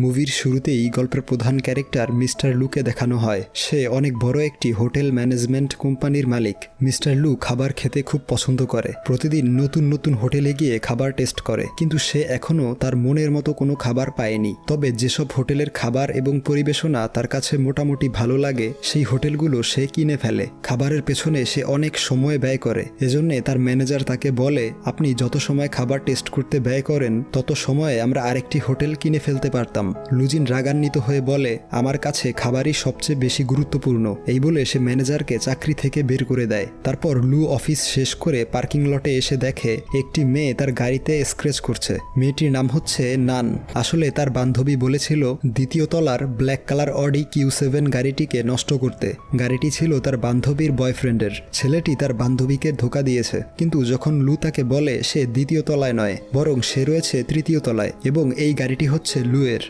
মুভির শুরুতেই গল্পের প্রধান ক্যারেক্টার মিস্টার লুকে দেখানো হয়। সে অনেক বড় একটি হোটেল ম্যানেজমেন্ট কোম্পানির মালিক। মিস্টার লু খাবার খেতে খুব পছন্দ করে। প্রতিদিন নতুন নতুন হোটেলে গিয়ে খাবার টেস্ট করে, কিন্তু সে এখনও তার মনের মতো কোনো খাবার পায়নি। তবে যেসব হোটেলের খাবার এবং পরিবেশনা তার কাছে মোটামুটি ভালো লাগে সেই হোটেলগুলো সে কিনে ফেলে। খাবারের পেছনে সে অনেক সময় ব্যয় করে। এজন্যে তার ম্যানেজার তাকে বলে, আপনি যত সময় খাবার টেস্ট করতে ব্যয় করেন তত সময়ে আমরা আরেকটি হোটেল কিনে ফেলতে পারতাম। লুজিন রাগান্বিত হয়ে বলে, আমার কাছে খাবারই সবচেয়ে বেশি গুরুত্বপূর্ণ। এই বলে সে ম্যানেজারকে চাকরি থেকে বের করে দেয়। তারপর লু অফিস শেষ করে পার্কিং লটে এসে দেখে একটি মেয়ে তার গাড়িতে স্ক্র্যাচ করছে। মেয়েটির নাম হচ্ছে নান। আসলে তার বান্ধবী বলেছিল দ্বিতীয় তলার ব্ল্যাক কালার অডি Q7 গাড়িটিকে নষ্ট করতে। গাড়িটি ছিল তার বান্ধবীর বয়ফ্রেন্ডের। ছেলেটি তার বান্ধবীকে ধোঁকা দিয়েছে, কিন্তু যখন লু তাকে বলে সে দ্বিতীয় তলায় নয়, বরং সে রয়েছে তৃতীয় তলায় এবং এই গাড়িটি হচ্ছে লুয়ের।